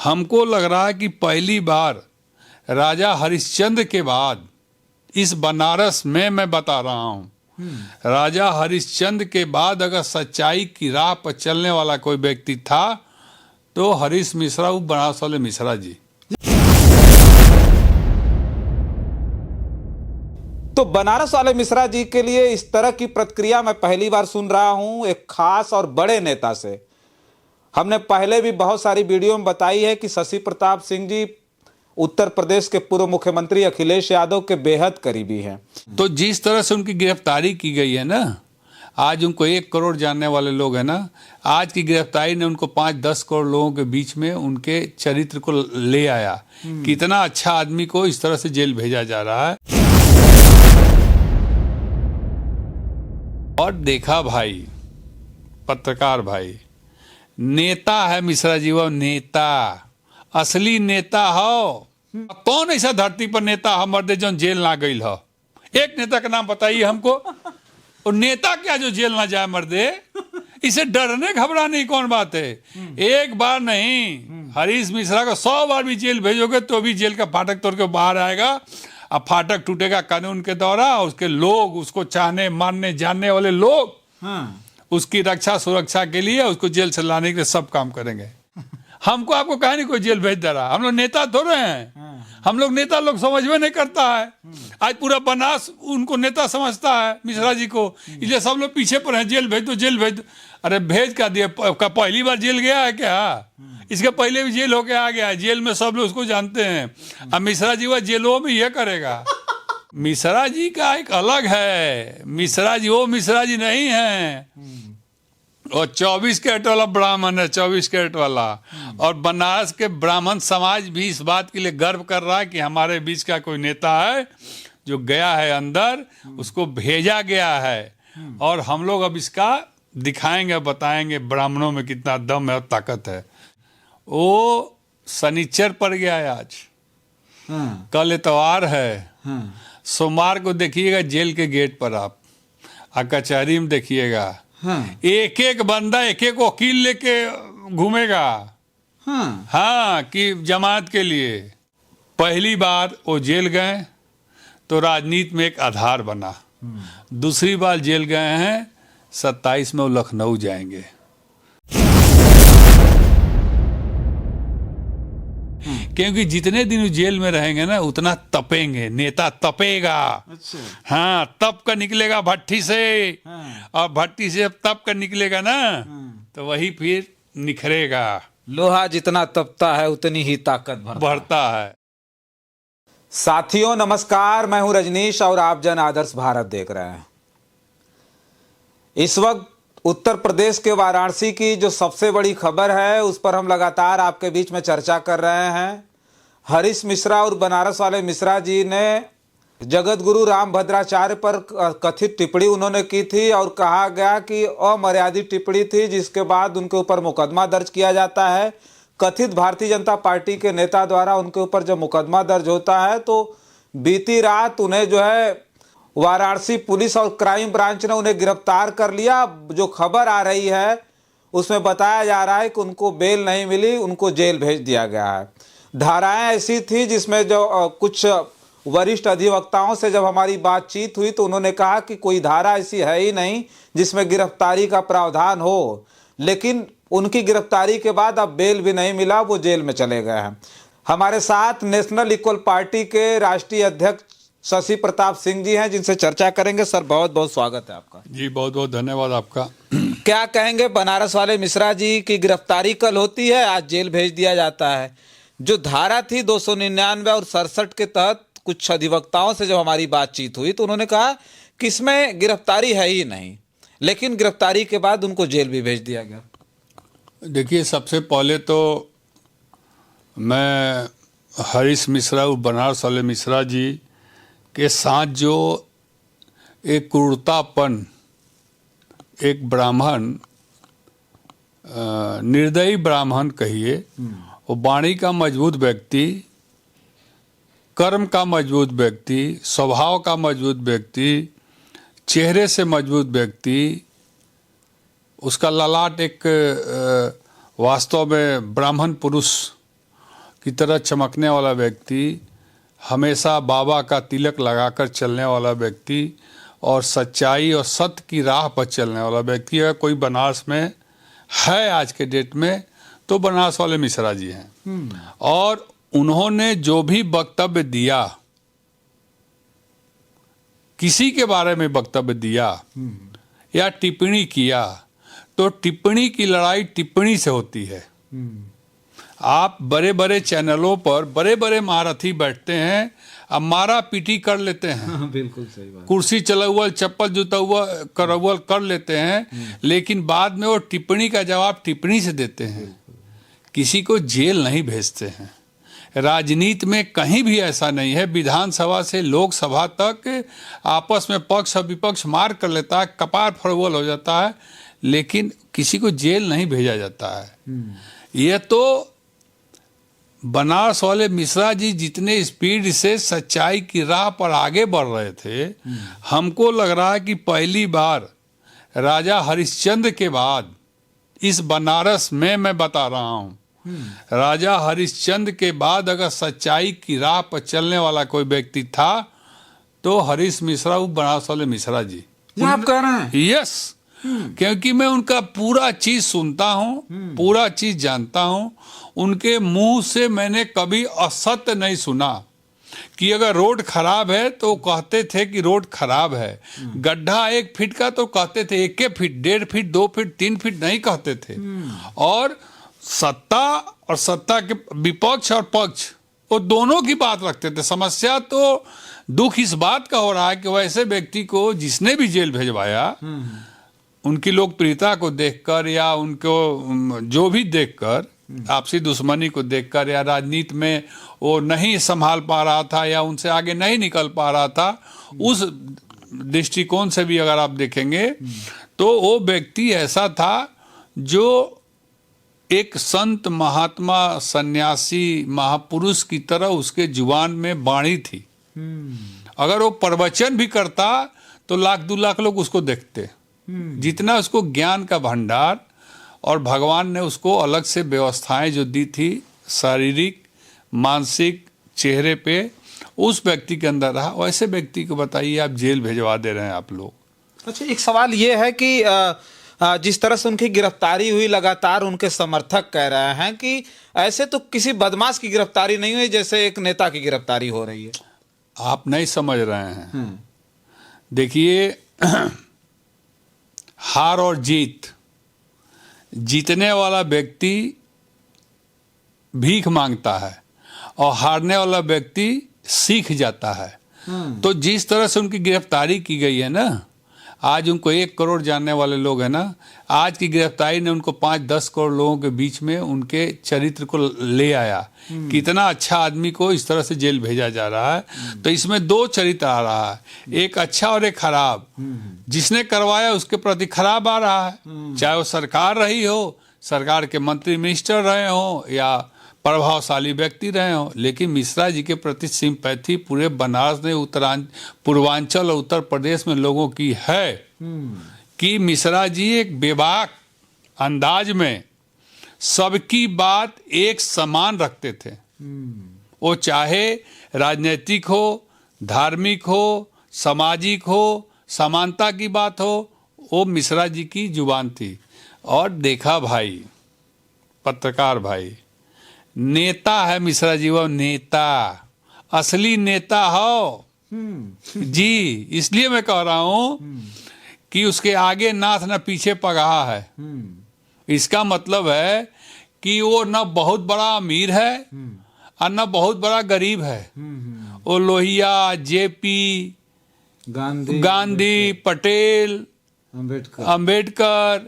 हमको लग रहा है कि पहली बार राजा हरिश्चंद्र के बाद इस बनारस में, मैं बता रहा हूँ, राजा हरिश्चंद्र के बाद अगर सच्चाई की राह पर चलने वाला कोई व्यक्ति था तो हरीश मिश्रा, वो बनारस वाले मिश्रा जी। तो बनारस वाले मिश्रा जी के लिए इस तरह की प्रतिक्रिया मैं पहली बार सुन रहा हूं एक खास और बड़े नेता से। हमने पहले भी बहुत सारी वीडियो में बताई है कि शशि प्रताप सिंह जी उत्तर प्रदेश के पूर्व मुख्यमंत्री अखिलेश यादव के बेहद करीबी हैं। तो जिस तरह से उनकी गिरफ्तारी की गई है ना, आज उनको 1 करोड़ जानने वाले लोग हैं ना, आज की गिरफ्तारी ने उनको 5-10 करोड़ लोगों के बीच में उनके चरित्र को ले आया। कितना अच्छा आदमी को इस तरह से जेल भेजा जा रहा है। और देखा भाई, पत्रकार भाई, नेता है मिश्रा जी, वो नेता, असली नेता हो। कौन ऐसा धरती पर नेता है मर्दे जो जेल ना गई हो? एक नेता का नाम बताइए हमको। और नेता क्या जो जेल ना जाए मर्दे? इसे डरने घबराने की कौन बात है? एक बार नहीं, हरीश मिश्रा को 100 बार भी जेल भेजोगे तो भी जेल का फाटक तोड़ के बाहर आएगा। अब फाटक टूटेगा कानून के द्वारा, उसके लोग, उसको चाहने मानने जानने वाले लोग उसकी रक्षा सुरक्षा के लिए उसको जेल से लाने के लिए सब काम करेंगे। हमको आपको कहा नहीं कोई जेल भेज दे रहा। हम लोग नेता थोड़े हैं, हम लोग नेता लोग समझ में नहीं करता है। आज पूरा बनास उनको नेता समझता है, मिश्रा जी को, इसलिए सब लोग पीछे पर हैं, जेल भेज दो, जेल भेज दो। अरे भेज क्या दिया? पहली बार जेल गया है क्या? इसके पहले भी जेल होके आ गया है। जेल में सब लोग उसको जानते हैं। अब मिश्रा जी वह जेलों में ये करेगा। मिश्रा जी का एक अलग है। मिश्रा जी वो मिश्रा जी नहीं है। और 24 कैरेट वाला ब्राह्मण है, 24 कैरेट वाला। और बनारस के ब्राह्मण समाज भी इस बात के लिए गर्व कर रहा है कि हमारे बीच का कोई नेता है जो गया है अंदर, उसको भेजा गया है। और हम लोग अब इसका दिखाएंगे, बताएंगे ब्राह्मणों में कितना दम है और ताकत है। वो शनिचर पड़ गया है आज, कल इतवार है, सोमवार को देखिएगा जेल के गेट पर आप, कचहरी में देखिएगा, एक एक बंदा एक एक वकील लेके घूमेगा। हाँ, कि जमानत के लिए। पहली बार वो जेल गए तो राजनीति में एक आधार बना। दूसरी बार जेल गए हैं, 27 में वो लखनऊ जाएंगे। क्योंकि जितने दिन वो जेल में रहेंगे ना उतना तपेंगे, नेता तपेगा। अच्छा। हाँ, तप कर निकलेगा भट्टी से। और भट्टी से तप कर निकलेगा ना तो वही फिर निखरेगा। लोहा जितना तपता है उतनी ही ताकत बढ़ता है। साथियों नमस्कार, मैं हूं रजनीश और आप जन आदर्श भारत देख रहे हैं। इस वक्त उत्तर प्रदेश के वाराणसी की जो सबसे बड़ी खबर है उस पर हम लगातार आपके बीच में चर्चा कर रहे हैं। हरीश मिश्रा और बनारस वाले मिश्रा जी ने जगत गुरु रामभद्राचार्य पर कथित टिप्पणी उन्होंने की थी और कहा गया कि अमर्यादित टिप्पणी थी, जिसके बाद उनके ऊपर मुकदमा दर्ज किया जाता है। कथित भारतीय जनता पार्टी के नेता द्वारा उनके ऊपर जब मुकदमा दर्ज होता है तो बीती रात उन्हें जो है वाराणसी पुलिस और क्राइम ब्रांच ने उन्हें गिरफ्तार कर लिया। जो खबर आ रही है उसमें बताया जा रहा है कि उनको बेल नहीं मिली, उनको जेल भेज दिया गया है। धाराएं ऐसी थी जिसमें जो कुछ वरिष्ठ अधिवक्ताओं से जब हमारी बातचीत हुई तो उन्होंने कहा कि कोई धारा ऐसी है ही नहीं जिसमें गिरफ्तारी का प्रावधान हो, लेकिन उनकी गिरफ्तारी के बाद अब बेल भी नहीं मिला, वो जेल में चले गए हैं। हमारे साथ नेशनल इक्वल पार्टी के राष्ट्रीय अध्यक्ष शशि प्रताप सिंह जी हैं, जिनसे चर्चा करेंगे। सर बहुत बहुत स्वागत है आपका। जी बहुत बहुत धन्यवाद आपका। क्या कहेंगे, बनारस वाले मिश्रा जी की गिरफ्तारी कल होती है, आज जेल भेज दिया जाता है। जो धारा थी 299 और 67 के तहत कुछ अधिवक्ताओं से जब हमारी बातचीत हुई तो उन्होंने कहा कि इसमें गिरफ्तारी है ही नहीं, लेकिन गिरफ्तारी के बाद उनको जेल भी भेज दिया गया। देखिए, सबसे पहले तो मैं हरीश मिश्रा और बनारस वाले मिश्रा जी के साथ जो एक क्रूरतापन, एक ब्राह्मण, निर्दयी ब्राह्मण कहिए, वो वाणी का मजबूत व्यक्ति, कर्म का मजबूत व्यक्ति, स्वभाव का मजबूत व्यक्ति, चेहरे से मजबूत व्यक्ति, उसका ललाट एक वास्तव में ब्राह्मण पुरुष की तरह चमकने वाला व्यक्ति, हमेशा बाबा का तिलक लगाकर चलने वाला व्यक्ति और सच्चाई और सत्य की राह पर चलने वाला व्यक्ति अगर कोई बनारस में है आज के डेट में तो बनारस वाले मिश्रा जी हैं। और उन्होंने जो भी वक्तव्य दिया, किसी के बारे में वक्तव्य दिया या टिप्पणी किया, तो टिप्पणी की लड़ाई टिप्पणी से होती है। आप बड़े बड़े चैनलों पर बड़े बड़े महारथी बैठते हैं, अब मारा पीटी कर लेते हैं, बिल्कुल सही बात। कुर्सी चलौल, चप्पल जुतौल करौल कर लेते हैं, लेकिन बाद में वो टिप्पणी का जवाब टिप्पणी से देते हैं। किसी को जेल नहीं भेजते हैं। राजनीति में कहीं भी ऐसा नहीं है। विधानसभा से लोकसभा तक आपस में पक्ष और विपक्ष मार कर लेता है, कपार फड़वल हो जाता है, लेकिन किसी को जेल नहीं भेजा जाता है। ये तो बनारस वाले मिश्रा जी जितने स्पीड से सच्चाई की राह पर आगे बढ़ रहे थे, हमको लग रहा है कि पहली बार राजा हरिश्चंद्र के बाद इस बनारस में, मैं बता रहा हूं, राजा हरिश्चंद्र के बाद अगर सच्चाई की राह पर चलने वाला कोई व्यक्ति था तो हरीश मिश्रा, वो बनारस वाले मिश्रा जी। आप कह रहे हैं? यस, क्योंकि मैं उनका पूरा चीज सुनता हूँ, पूरा चीज जानता हूँ। उनके मुंह से मैंने कभी असत्य नहीं सुना कि अगर रोड खराब है तो कहते थे कि रोड खराब है, गड्ढा 1 फीट का तो कहते थे 1 फीट, 1.5 फीट, 2 फीट, 3 फीट नहीं कहते थे। और सत्ता और सत्ता के विपक्ष और पक्ष, वो दोनों की बात रखते थे। समस्या तो दुख इस बात का हो रहा है कि वैसे व्यक्ति को जिसने भी जेल भेजवाया, उनकी लोकप्रियता को देखकर या उनको जो भी देखकर, आपसी दुश्मनी को देखकर या राजनीति में वो नहीं संभाल पा रहा था या उनसे आगे नहीं निकल पा रहा था, उस दृष्टिकोण से भी अगर आप देखेंगे तो वो व्यक्ति ऐसा था जो एक संत, महात्मा, सन्यासी, महापुरुष की तरह उसके जुबान में वाणी थी। अगर वो प्रवचन भी करता तो 1-2 लाख लोग उसको देखते। जितना उसको ज्ञान का भंडार, और भगवान ने उसको अलग से व्यवस्थाएं जो दी थी, शारीरिक, मानसिक, चेहरे पे, उस व्यक्ति के अंदर रहा। वैसे व्यक्ति को बताइए आप जेल भेजवा दे रहे हैं आप लोग। अच्छा, एक सवाल ये है कि जिस तरह से उनकी गिरफ्तारी हुई, लगातार उनके समर्थक कह रहे हैं कि ऐसे तो किसी बदमाश की गिरफ्तारी नहीं हुई जैसे एक नेता की गिरफ्तारी हो रही है। आप नहीं समझ रहे हैं। देखिए, हार और जीत, जीतने वाला व्यक्ति भीख मांगता है और हारने वाला व्यक्ति सीख जाता है। तो जिस तरह से उनकी गिरफ्तारी की गई है ना, आज उनको 1 करोड़ जानने वाले लोग हैं ना, आज की गिरफ्तारी ने उनको 5-10 करोड़ लोगों के बीच में उनके चरित्र को ले आया। कितना अच्छा आदमी को इस तरह से जेल भेजा जा रहा है। तो इसमें 2 चरित्र आ रहा है, एक अच्छा और एक खराब। जिसने करवाया उसके प्रति खराब आ रहा है, चाहे वो सरकार रही हो, सरकार के मंत्री मिनिस्टर रहे हो या प्रभावशाली व्यक्ति रहे हो, लेकिन मिश्रा जी के प्रति सिंपैथी पूरे बनारस ने, पूर्वांचल और उत्तर प्रदेश में लोगों की है कि मिश्रा जी एक बेबाक अंदाज में सबकी बात एक समान रखते थे। वो चाहे राजनीतिक हो, धार्मिक हो, सामाजिक हो, समानता की बात हो, वो मिश्रा जी की जुबान थी। और देखा भाई, पत्रकार भाई, नेता है मिश्रा जी, वो नेता, असली नेता हो जी। इसलिए मैं कह रहा हूं कि उसके आगे नाथ न पीछे पगहा है। इसका मतलब है कि वो न बहुत बड़ा अमीर है और न बहुत बड़ा गरीब है। वो लोहिया, जेपी, गांधी, पटेल, अंबेडकर,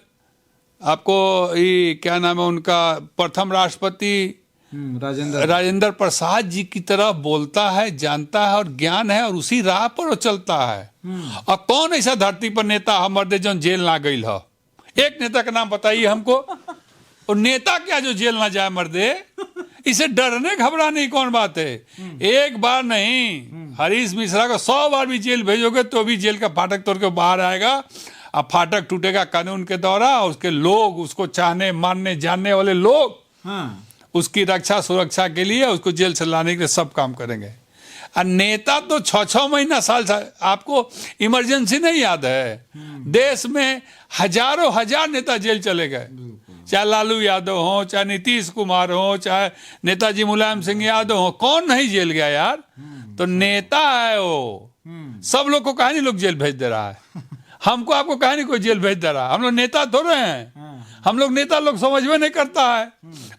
आपको ये क्या नाम है उनका, प्रथम राष्ट्रपति राजेंद्र प्रसाद जी की तरह बोलता है, जानता है और ज्ञान है, और उसी राह पर वो चलता है। और कौन ऐसा धरती पर नेता हमारे जो जेल ना गई है? एक नेता का नाम बताइए हमको। और नेता क्या जो जेल ना जाए मर्दे? इसे डरने घबराने की कौन बात है? एक बार नहीं, हरीश मिश्रा को 100 बार भी जेल भेजोगे तो भी जेल का फाटक तोड़ के बाहर आएगा। अब फाटक टूटेगा कानून के द्वारा, उसके लोग, उसको चाहने, मानने, जानने वाले लोग उसकी रक्षा सुरक्षा के लिए, उसको जेल से लाने के लिए सब काम करेंगे। और नेता तो 6-6 महीना साल आपको इमरजेंसी नहीं याद है? देश में हजारों हजार नेता जेल चले गए, चाहे लालू यादव हो, चाहे नीतीश कुमार हो, चाहे नेताजी मुलायम सिंह यादव हो, कौन नहीं जेल गया यार? तो नेता है वो। सब लोग को कहा नहीं लोग जेल भेज दे रहा है, हमको आपको कहा नहीं कोई जेल भेज दे रहा है। हम लोग नेता थोड़े हैं, हम लोग नेता लोग समझ में नहीं करता है।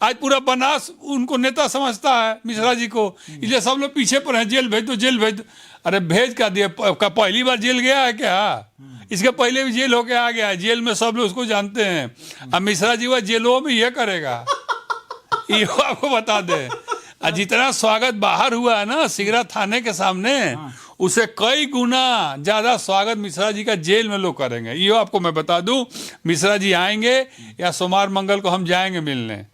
आज पूरा बनास उनको नेता समझता है, मिश्रा जी को, इसलिए सब लोग पीछे पर हैं, जेल भेज दो, जेल भेज दो। अरे भेज का दिया, पहली बार जेल गया है क्या? इसके पहले भी जेल होके आ गया है, जेल में सब लोग उसको जानते हैं। अब मिश्रा जी वह जेलों में ये करेगा, ये आपको बता दे। जितना स्वागत बाहर हुआ है ना सिगरा थाने के सामने, उसे कई गुना ज्यादा स्वागत मिश्रा जी का जेल में लोग करेंगे। ये आपको मैं बता दूं, मिश्रा जी आएंगे या सोमवार मंगल को हम जाएंगे मिलने,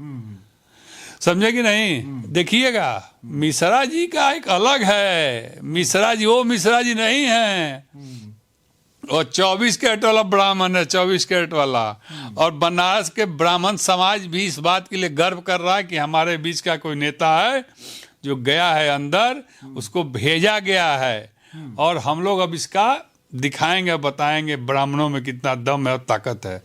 समझे कि नहीं? देखिएगा, मिश्रा जी का एक अलग है। मिश्रा जी वो मिश्रा जी नहीं है, और 24 कैरेट वाला ब्राह्मण है, 24 कैरेट वाला। और बनारस के ब्राह्मण समाज भी इस बात के लिए गर्व कर रहा है कि हमारे बीच का कोई नेता है जो गया है अंदर, उसको भेजा गया है, और हम लोग अब इसका दिखाएंगे, बताएंगे ब्राह्मणों में कितना दम है और ताकत है।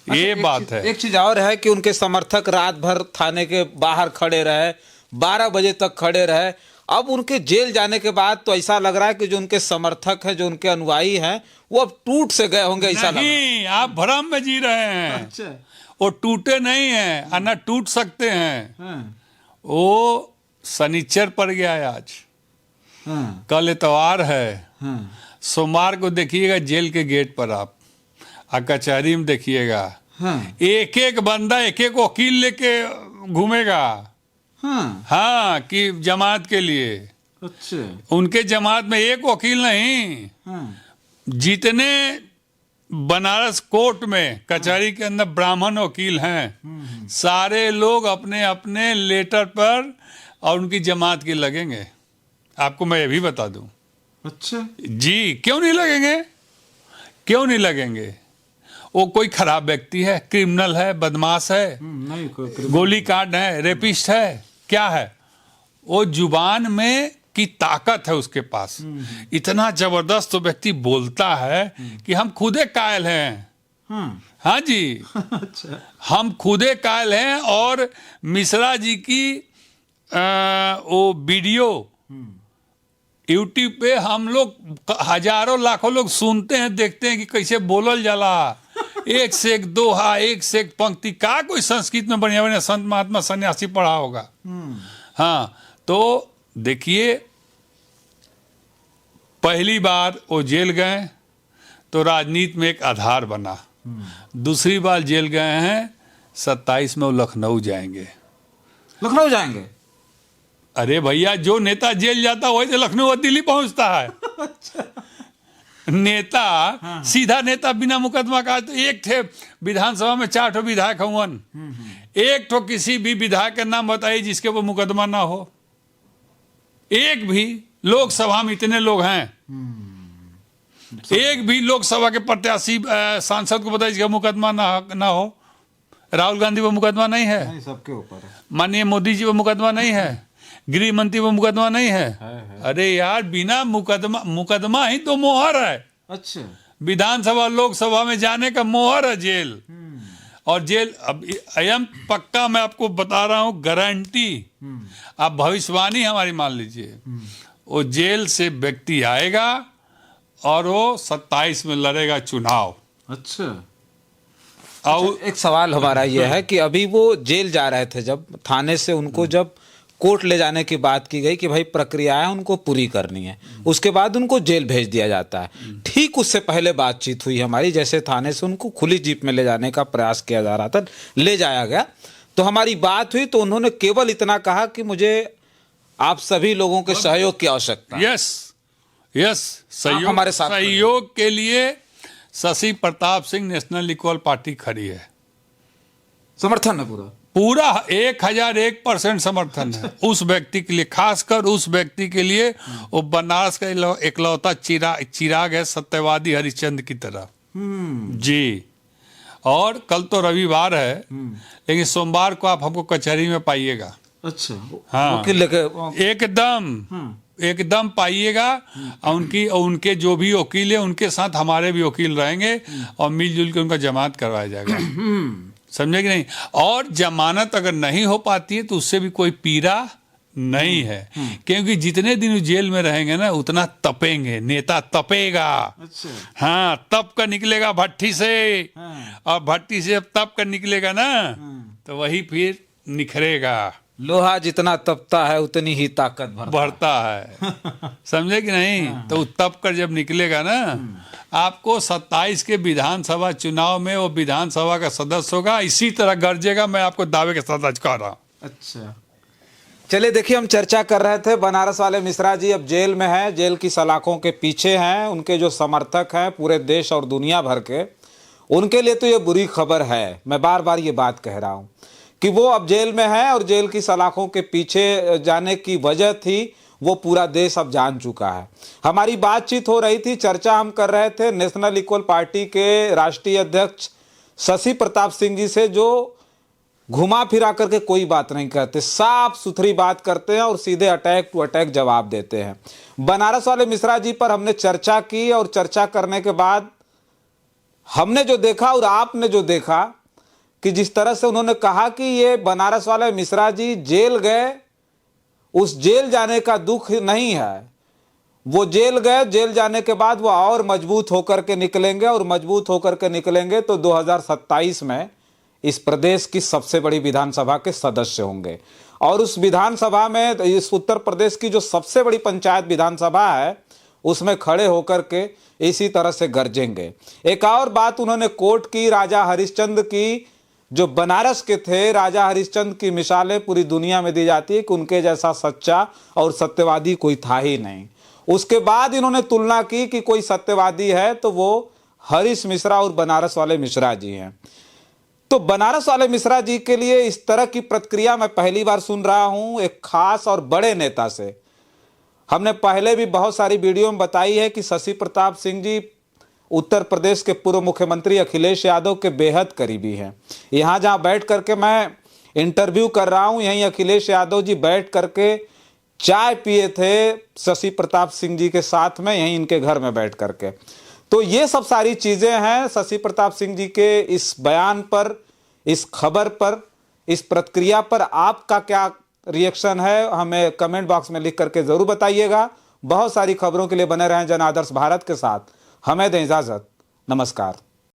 ये बात है। एक चीज और है कि उनके समर्थक रात भर थाने के बाहर खड़े रहे, 12 बजे तक खड़े रहे। अब उनके जेल जाने के बाद तो ऐसा लग रहा है कि जो उनके समर्थक हैं, जो उनके अनुयायी हैं, वो अब टूट से गए होंगे, ऐसा लग रहा है। नहीं, आप भ्रम में जी रहे हैं। अच्छा। वो टूटे नहीं हैं और न टूट सकते हैं। वो शनिचर पड़ गया है आज, कल इतवार है, सोमवार को देखिएगा जेल के गेट पर आप, कचहरी में देखिएगा, एक एक बंदा एक एक वकील लेके घूमेगा। हाँ, कि जमात के लिए। अच्छा। उनके जमात में एक वकील नहीं, जितने बनारस कोर्ट में कचहरी के अंदर ब्राह्मण वकील हैं, सारे लोग अपने अपने लेटर पर और उनकी जमात के लगेंगे। आपको मैं ये भी बता दूं। अच्छा जी, क्यों नहीं लगेंगे? क्यों नहीं लगेंगे? वो कोई खराब व्यक्ति है, क्रिमिनल है, बदमाश है, नहीं, गोली कांड है, रेपिस्ट है, क्या है? वो जुबान में की ताकत है उसके पास, इतना जबरदस्त तो व्यक्ति बोलता है कि हम खुदे कायल हैं। हाँ जी। अच्छा। हम खुदे कायल हैं। और मिश्रा जी की वो वीडियो यूट्यूब पे हम लोग हजारों लाखों लोग सुनते हैं, देखते हैं कि कैसे बोलल जाला, एक से एक दोहा, एक से एक पंक्ति। का कोई संस्कृत में बढ़िया बढ़िया संत महात्मा सन्यासी पढ़ा होगा। हाँ, तो देखिए, पहली बार वो जेल गए तो राजनीति में एक आधार बना। दूसरी बार जेल गए हैं, 27 में वो लखनऊ जाएंगे। लखनऊ जाएंगे? अरे भैया, जो नेता जेल जाता वही तो लखनऊ और दिल्ली पहुंचता है। नेता सीधा नेता बिना मुकदमा का, तो एक थे विधानसभा में 4 ठो विधायक हुवन, एक ठो किसी भी विधायक का नाम बताइए जिसके वो मुकदमा ना हो। एक भी लोकसभा में इतने लोग हैं, एक भी लोकसभा के प्रत्याशी सांसद को बताइए जिसका मुकदमा ना हो। राहुल गांधी वो मुकदमा नहीं है, नहीं, सबके ऊपर है। माननीय मोदी जी वो मुकदमा नहीं है, गृह मंत्री वो मुकदमा नहीं है। अरे यार, बिना मुकदमा ही तो मोहर है। अच्छा। विधानसभा लोकसभा में जाने का मोहर है जेल। और जेल अब अयम पक्का मैं आपको बता रहा हूं, गारंटी, आप भविष्यवाणी हमारी मान लीजिए, वो जेल से व्यक्ति आएगा और वो 27 में लड़ेगा चुनाव। अच्छा। और एक सवाल हमारा यह है कि अभी वो जेल जा रहे थे, जब थाने से उनको जब कोर्ट ले जाने की बात की गई कि भाई प्रक्रियाएं उनको पूरी करनी है, उसके बाद उनको जेल भेज दिया जाता है। ठीक उससे पहले बातचीत हुई हमारी, जैसे थाने से उनको खुली जीप में ले जाने का प्रयास किया जा रहा था, ले जाया गया, तो हमारी बात हुई तो उन्होंने केवल इतना कहा कि मुझे आप सभी लोगों के सहयोग की आवश्यकता है। यस, सहयोग, हमारे साथ सहयोग के लिए Shashi Pratap Singh national equal party खड़ी है। समर्थन है पूरा? पूरा 1001% समर्थन है उस व्यक्ति के लिए, खासकर उस व्यक्ति के लिए वो बनारस का इकलौता चिराग है, सत्यवादी हरिश्चंद्र की तरह। जी। और कल तो रविवार है, लेकिन सोमवार को आप हमको कचहरी में पाइएगा। अच्छा, हाँ। वकील लेके एकदम पाइएगा। और उनके जो भी वकील है उनके साथ हमारे भी वकील रहेंगे और मिलजुल के उनका जमानत करवाया जाएगा। समझे कि नहीं? और जमानत अगर नहीं हो पाती है तो उससे भी कोई पीड़ा नहीं है, क्योंकि जितने दिन वो जेल में रहेंगे ना उतना तपेंगे, नेता तपेगा। अच्छा, हाँ, तप कर निकलेगा भट्टी से। और भट्टी से जब तप कर निकलेगा ना तो वही फिर निखरेगा। लोहा जितना तपता है उतनी ही ताकत बढ़ता है। समझे कि नहीं? तो तप कर जब निकलेगा ना, आपको 27 के विधानसभा चुनाव में वो विधानसभा का सदस्य होगा, इसी तरह गरजेगा। मैं आपको दावे के साथ आज कह रहा हूँ। अच्छा, चलिए देखिए, हम चर्चा कर रहे थे बनारस वाले मिश्रा जी अब जेल में हैं, जेल की सलाखों के पीछे हैं। उनके जो समर्थक हैं पूरे देश और दुनिया भर के, उनके लिए तो ये बुरी खबर है। मैं बार बार ये बात कह रहा हूँ कि वो अब जेल में है और जेल की सलाखों के पीछे जाने की वजह थी वो पूरा देश अब जान चुका है। हमारी बातचीत हो रही थी, चर्चा हम कर रहे थे नेशनल इक्वल पार्टी के राष्ट्रीय अध्यक्ष शशि प्रताप सिंह जी से, जो घुमा फिरा करके कोई बात नहीं करते, साफ सुथरी बात करते हैं और सीधे अटैक टू अटैक जवाब देते हैं। बनारस वाले मिश्रा जी पर हमने चर्चा की और चर्चा करने के बाद हमने जो देखा और आपने जो देखा कि जिस तरह से उन्होंने कहा कि ये बनारस वाले मिश्रा जी जेल गए, उस जेल जाने का दुख नहीं है। वो जेल गए, जेल जाने के बाद वो और मजबूत होकर के निकलेंगे और मजबूत होकर के निकलेंगे तो 2027 में इस प्रदेश की सबसे बड़ी विधानसभा के सदस्य होंगे। और उस विधानसभा में, इस उत्तर प्रदेश की जो सबसे बड़ी पंचायत विधानसभा है, उसमें खड़े होकर के इसी तरह से गरजेंगे। एक और बात उन्होंने कोट की, राजा हरिश्चंद्र की, जो बनारस के थे, राजा हरिश्चंद्र की मिसालें पूरी दुनिया में दी जाती है कि उनके जैसा सच्चा और सत्यवादी कोई था ही नहीं। उसके बाद इन्होंने तुलना की कि कोई सत्यवादी है तो वो हरीश मिश्रा और बनारस वाले मिश्रा जी हैं। तो बनारस वाले मिश्रा जी के लिए इस तरह की प्रतिक्रिया मैं पहली बार सुन रहा हूं एक खास और बड़े नेता से। हमने पहले भी बहुत सारी वीडियो में बताई है कि शशि प्रताप सिंह जी उत्तर प्रदेश के पूर्व मुख्यमंत्री अखिलेश यादव के बेहद करीबी हैं। यहाँ जहाँ बैठ करके मैं इंटरव्यू कर रहा हूँ, यहीं अखिलेश यादव जी बैठ करके चाय पिए थे शशि प्रताप सिंह जी के साथ में, यहीं इनके घर में बैठ करके। तो ये सब सारी चीज़ें हैं। शशि प्रताप सिंह जी के इस बयान पर, इस खबर पर, इस प्रतिक्रिया पर आपका क्या रिएक्शन है, हमें कमेंट बॉक्स में लिख करके ज़रूर बताइएगा। बहुत सारी खबरों के लिए बने रहें जन आदर्श भारत के साथ। हमें दें इजाज़त, नमस्कार।